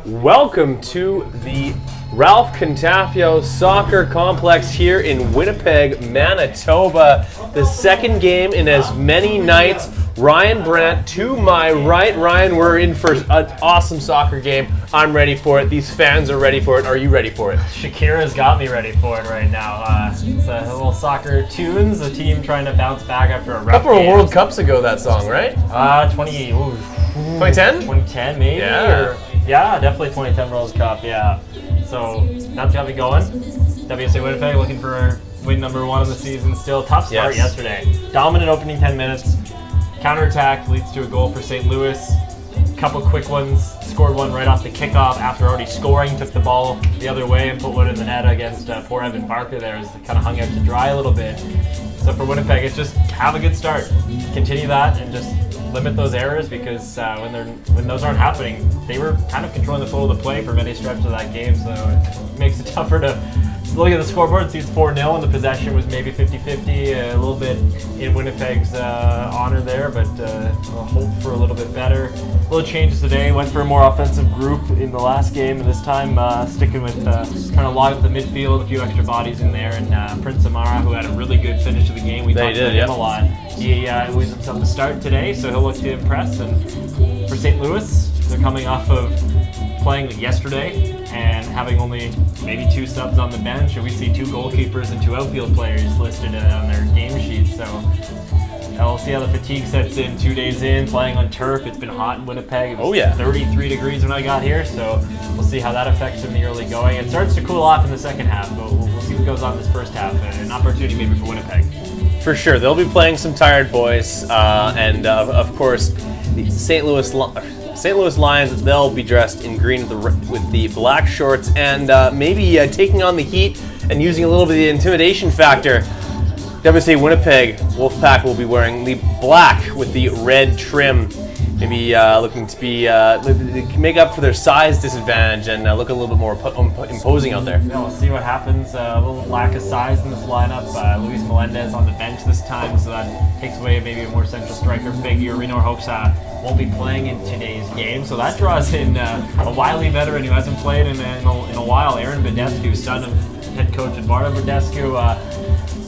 Welcome to the Ralph Contafio Soccer Complex here in Winnipeg, Manitoba. The second game in as many nights. Ryan Brandt to my right. Ryan, we're in for an awesome soccer game. I'm ready for it. These fans are ready for it. Are you ready for it? Shakira's got me ready for it right now. It's a little soccer tunes, a team trying to bounce back after a rough Couple of World Cups ago, that song, right? 2010? 2010 maybe? Yeah. Yeah, definitely 2010 World Cup, yeah. So that's got me going. WSA Winnipeg looking for win number 1 of the season still. Tough start yesterday. Dominant opening 10 minutes. Counterattack leads to a goal for St. Louis. Couple quick ones. Scored one right off the kickoff after already scoring. Took the ball the other way and put one in the net against poor Evan Barker there. As it kind of hung out to dry a little bit. So for Winnipeg, it's just have a good start. Continue that and just limit those errors because when those aren't happening, they were kind of controlling the flow of the play for many stretches of that game. So it makes it tougher to look at the scoreboard and see it's 4-0 and the possession was maybe 50-50, a little bit in Winnipeg's honor there, but I'll hope for a little bit better. Little changes today. Went for a more offensive group in the last game, and this time sticking with trying to log up the midfield, a few extra bodies in there, and Prince Amara, who had a really good finish to the game. We talked about him a lot. He wins himself a start today, so he'll look to impress. And for St. Louis, they're coming off of playing yesterday and having only maybe 2 subs on the bench, and we see 2 goalkeepers and 2 outfield players listed on their game sheet. So we'll see how the fatigue sets in 2 days in, playing on turf. It's been hot in Winnipeg. It was 33 degrees when I got here, so we'll see how that affects in the early going. It starts to cool off in the second half, but we'll see what goes on this first half. An opportunity maybe for Winnipeg. For sure. They'll be playing some tired boys, and of course, the St. Louis Lions, they'll be dressed in green with the black shorts and maybe taking on the heat and using a little bit of the intimidation factor. WSA Winnipeg Wolfpack will be wearing the black with the red trim, maybe looking to be make up for their size disadvantage and look a little bit more imposing out there. Yeah, we'll see what happens. A little lack of size in this lineup. Luis Melendez on the bench this time, so that takes away maybe a more central striker figure. Reno Hoxa won't be playing in today's game, so that draws in a wily veteran who hasn't played in a while, Aaron Badescu, son of head coach Eduardo Badescu.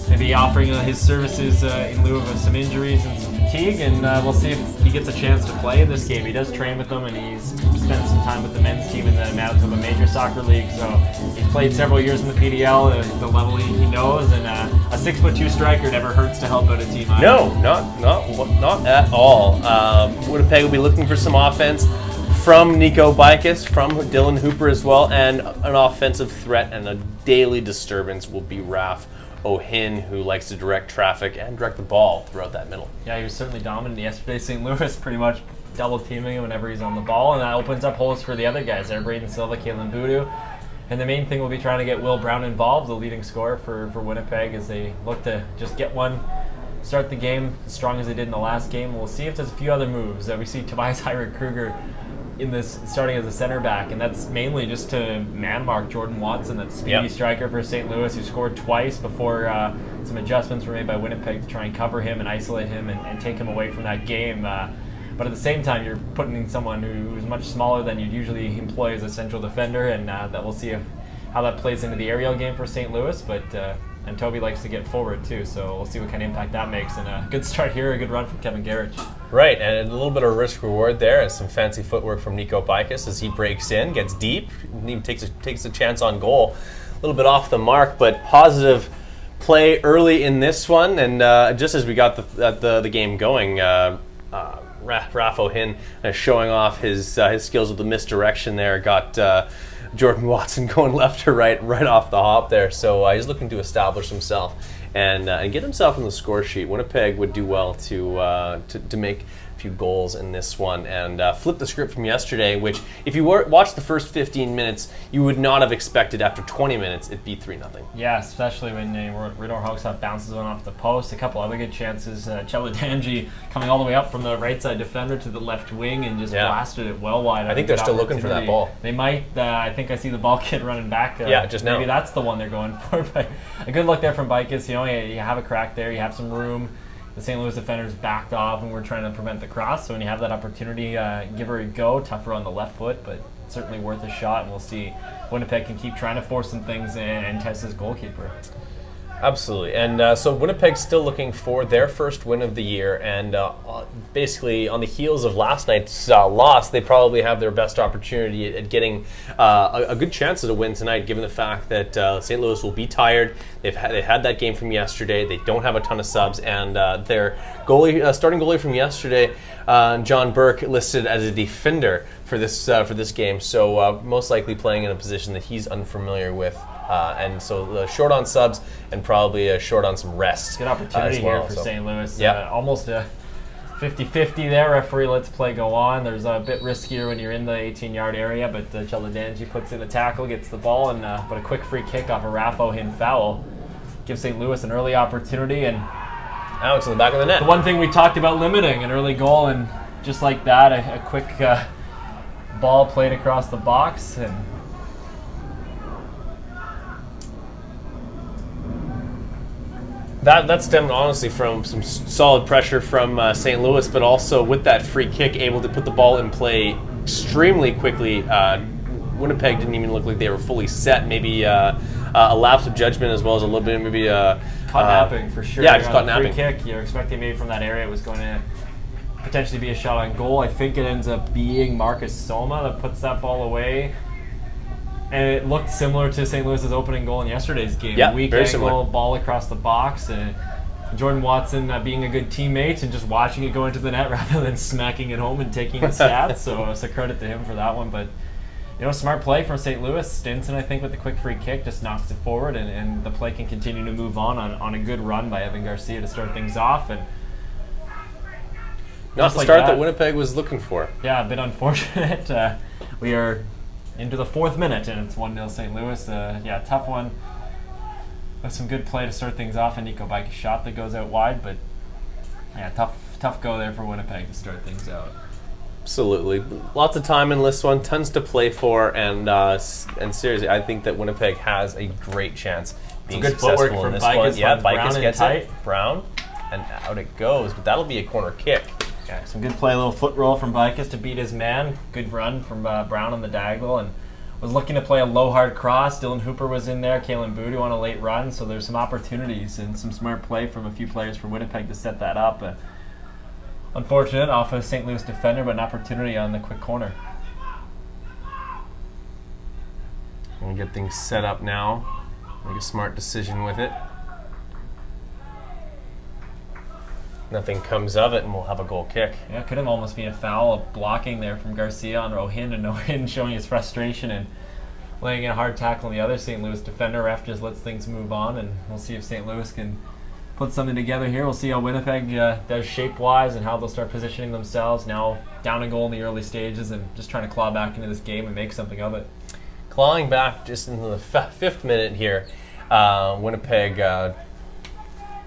Maybe offering his services in lieu of some injuries and some fatigue, and we'll see if he gets a chance to play in this game. He does train with them, and he's spent some time with the men's team in the Manitoba Major Soccer League, so he's played several years in the PDL at the level he knows, and a 6'2" striker never hurts to help out a team either. No, not at all. Winnipeg will be looking for some offense from Nico Bicus, from Dylan Hooper as well, and an offensive threat and a daily disturbance will be Raph O'Hin, who likes to direct traffic and direct the ball throughout that middle. Yeah, he was certainly dominant yesterday. St. Louis pretty much double teaming him whenever he's on the ball, and that opens up holes for the other guys there, Braden Silva, Kalen Voodoo. And the main thing will be trying to get Will Brown involved, the leading scorer for Winnipeg, as they look to just get one, start the game as strong as they did in the last game. We'll see if there's a few other moves. We see Tobias Hyrek-Kruger in this starting as a center back, and that's mainly just to man mark Jordan Watson, that speedy striker for St. Louis, who scored twice before some adjustments were made by Winnipeg to try and cover him and isolate him and take him away from that game. But at the same time, you're putting in someone who's much smaller than you'd usually employ as a central defender, and that we'll see how that plays into the aerial game for St. Louis. But and Toby likes to get forward too, so we'll see what kind of impact that makes. And a good start here, a good run from Kevin Garrich. Right, and a little bit of risk-reward there, and some fancy footwork from Nico Bicus as he breaks in, gets deep, and even takes a chance on goal. A little bit off the mark, but positive play early in this one, and just as we got the game going, Raph O'Hin showing off his skills with the misdirection there, got Jordan Watson going left to right off the hop there. So he's looking to establish himself and get himself in the score sheet. Winnipeg would do well to make a few goals in this one and flip the script from yesterday, which if you watched the first 15 minutes, you would not have expected after 20 minutes it'd be 3-0. Yeah, especially when Ridor Hogshaw bounces one off the post. A couple other good chances. Cheladanji coming all the way up from the right side defender to the left wing and just blasted it well wide. I think they're still looking for that ball. They might. I think I see the ball kid running back. Just now. Maybe that's the one they're going for. But a good look there from Bicus. You have a crack there. You have some room. the St. Louis defenders backed off and were trying to prevent the cross. So when you have that opportunity, give her a go. Tougher on the left foot, but certainly worth a shot. And we'll see Winnipeg can keep trying to force some things and test his goalkeeper. Absolutely. And so Winnipeg's still looking for their first win of the year. And basically, on the heels of last night's loss, they probably have their best opportunity at getting a good chance at a win tonight, given the fact that St. Louis will be tired. They had that game from yesterday. They don't have a ton of subs. And their starting goalie from yesterday, John Burke, listed as a defender for this game. So most likely playing in a position that he's unfamiliar with. And so short on subs and probably short on some rest. Good opportunity here for St. Louis. Yeah. Almost a 50-50 there. Referee lets play go on. There's a bit riskier when you're in the 18-yard area, but Chaladanji puts in the tackle, gets the ball, and but a quick free kick off a Raffo Hin foul gives St. Louis an early opportunity. And now it's in the back of the net. The one thing we talked about limiting, an early goal, and just like that, a quick ball played across the box. And That stemmed honestly from some solid pressure from St. Louis, but also with that free kick, able to put the ball in play extremely quickly. Winnipeg didn't even look like they were fully set. Maybe a lapse of judgment as well as a little bit maybe caught napping for sure. Yeah, just caught napping. Free kick. You're expecting maybe from that area it was going to potentially be a shot on goal. I think it ends up being Marcus Soma that puts that ball away. And it looked similar to St. Louis's opening goal in yesterday's game. Yeah, weak very angle, similar. Ball across the box. And Jordan Watson being a good teammate and just watching it go into the net rather than smacking it home and taking the stats. So credit to him for that one. But, smart play from St. Louis. Stinson, I think, with the quick free kick just knocks it forward. And the play can continue to move on a good run by Evan Garcia to start things off. And not the start that Winnipeg was looking for. Yeah, a bit unfortunate. We are into the 4th minute, and it's 1-0 St. Louis. Tough one. With some good play to start things off, and Nico Bike shot that goes out wide, but tough go there for Winnipeg to start things out. Absolutely. Lots of time in this one, tons to play for, and seriously, I think that Winnipeg has a great chance being successful in this one. Yeah, Bicus gets it. Brown, and out it goes, but that'll be a corner kick. Okay, some good play, a little foot roll from Bicus to beat his man. Good run from Brown on the diagonal, and was looking to play a low hard cross. Dylan Hooper was in there, Kalen Boudou on a late run, so there's some opportunities and some smart play from a few players from Winnipeg to set that up. Unfortunate off a St. Louis defender, but an opportunity on the quick corner. We'll get things set up now. Make a smart decision with it. Nothing comes of it, and we'll have a goal kick. Yeah, could have almost been a foul, a blocking there from Garcia on Rohin, and Rohin showing his frustration and laying in a hard tackle on the other St. Louis defender. Ref just lets things move on, and we'll see if St. Louis can put something together here. We'll see how Winnipeg does shape-wise and how they'll start positioning themselves. Now down a goal in the early stages and just trying to claw back into this game and make something of it. Clawing back just into the 5th minute here. Winnipeg...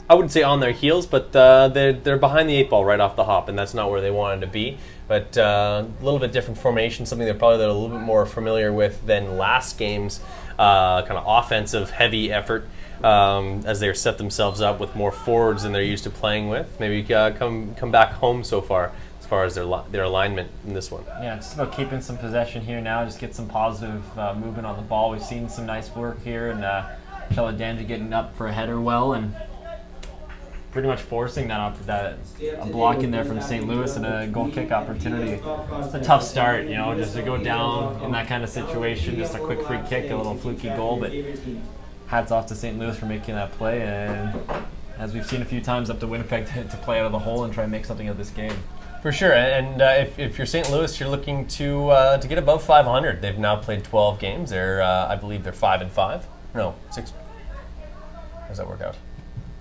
I wouldn't say on their heels, but they're behind the 8 ball right off the hop, and that's not where they wanted to be. But a little bit different formation, something they're a little bit more familiar with than last game's kind of offensive heavy effort as they set themselves up with more forwards than they're used to playing with. Maybe come back home so far as their alignment in this one. Yeah, it's just about keeping some possession here now, just get some positive movement on the ball. We've seen some nice work here, and Chaladanji getting up for a header well, and pretty much forcing a block in there from St. Louis and a goal kick opportunity. It's a tough start, just to go down in that kind of situation. Just a quick free kick, a little fluky goal, but hats off to St. Louis for making that play. And as we've seen a few times, up to Winnipeg to play out of the hole and try and make something of this game. For sure, and if you're St. Louis, you're looking to get above 500. They've now played 12 games. I believe they're 5-5. No, 6. How does that work out?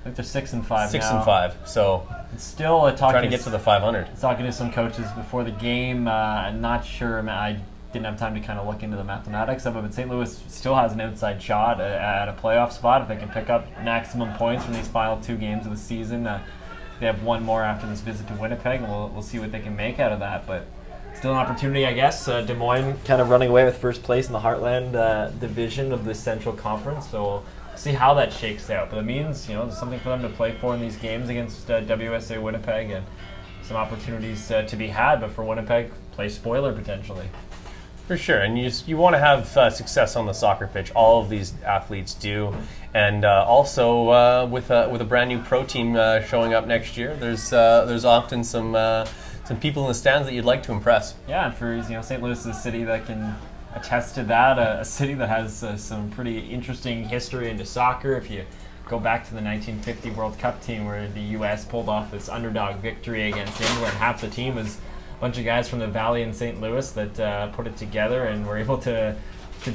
I think they're 6-5 now. 6-5. So it's still trying to get to the 500. Talking to some coaches before the game. I'm not sure. I didn't have time to kind of look into the mathematics of it, but St. Louis still has an outside shot at a playoff spot if they can pick up maximum points from these final 2 games of the season. They have one more after this visit to Winnipeg, and we'll see what they can make out of that. But still an opportunity, I guess. Des Moines kind of running away with first place in the Heartland division of the Central Conference, so we'll see how that shakes out. But it means, there's something for them to play for in these games against WSA Winnipeg, and some opportunities to be had. But for Winnipeg, play spoiler potentially. For sure, and you want to have success on the soccer pitch. All of these athletes do, and also with a brand new pro team showing up next year, there's often some people in the stands that you'd like to impress. Yeah, and for St. Louis is a city that can attest to that. A city that has some pretty interesting history into soccer. If you go back to the 1950 World Cup team where the U.S. pulled off this underdog victory against England, half the team was bunch of guys from the Valley in St. Louis that put it together and were able to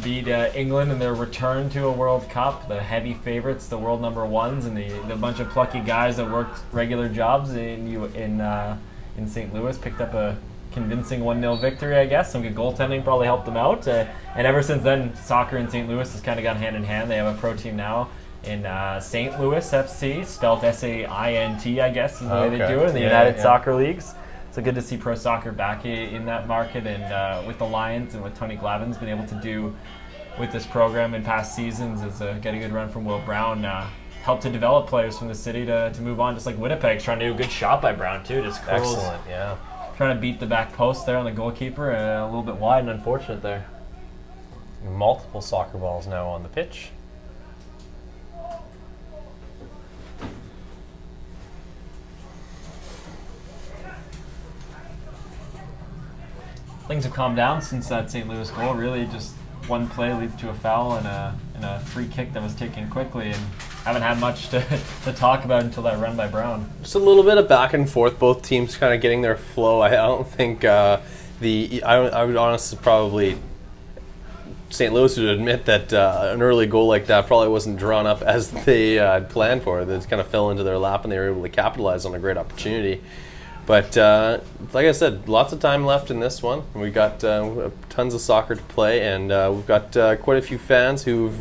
beat England in their return to a World Cup, the heavy favorites, the world number ones, and the bunch of plucky guys that worked regular jobs in St. Louis picked up a convincing 1-0 victory, I guess. Some good goaltending probably helped them out. And ever since then, soccer in St. Louis has kind of gone hand in hand. They have a pro team now in St. Louis FC, spelled S-A-I-N-T, I guess, is the way they do it in the United Soccer Leagues. So good to see pro soccer back in that market, and with the Lions and what Tony Glavin's been able to do with this program in past seasons is get a good run from Will Brown. Helped to develop players from the city to move on, just like Winnipeg's trying to do a good shot by Brown too. Just curls, excellent, yeah. Trying to beat the back post there on the goalkeeper, a little bit wide and unfortunate there. Multiple soccer balls now on the pitch. Things have calmed down since that St. Louis goal. Really, just one play leads to a foul and a free kick that was taken quickly, and haven't had much to talk about until that run by Brown. Just a little bit of back and forth. Both teams kind of getting their flow. I don't think I would honestly probably St. Louis would admit that an early goal like that probably wasn't drawn up as they had planned for. They just kind of fell into their lap and they were able to capitalize on a great opportunity. But like I said, lots of time left in this one. We got tons of soccer to play, and we've got quite a few fans who've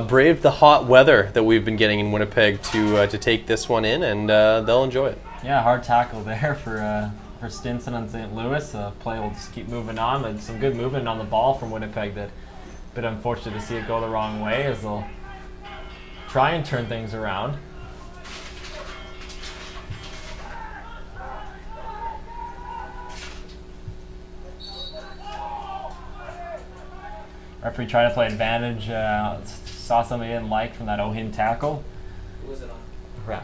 braved the hot weather that we've been getting in Winnipeg to take this one in, and they'll enjoy it. Yeah, hard tackle there for Stinson on St. Louis. Play will just keep moving on, but some good movement on the ball from Winnipeg. That a bit unfortunate to see it go the wrong way, as they'll try and turn things around. Referee trying to play advantage. Saw something he didn't like from that O'Hin tackle. Who was it on? Right.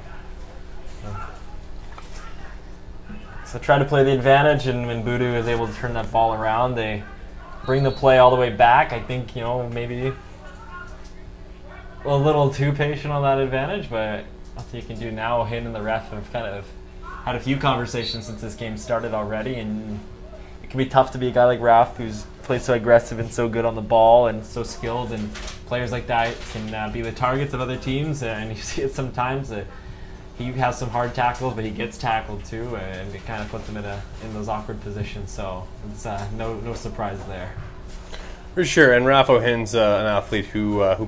So try to play the advantage, and when Boodoo is able to turn that ball around, they bring the play all the way back. I think, maybe a little too patient on that advantage, but nothing you can do now. O'Hin and the ref have kind of had a few conversations since this game started already, and it can be tough to be a guy like Raf who's plays so aggressive and so good on the ball and so skilled, and players like that can be the targets of other teams, and you see it sometimes. He has some hard tackles, but he gets tackled too, and it kind of puts him in those awkward positions. So it's no surprise there. For sure, and Raf O'Hin's an athlete who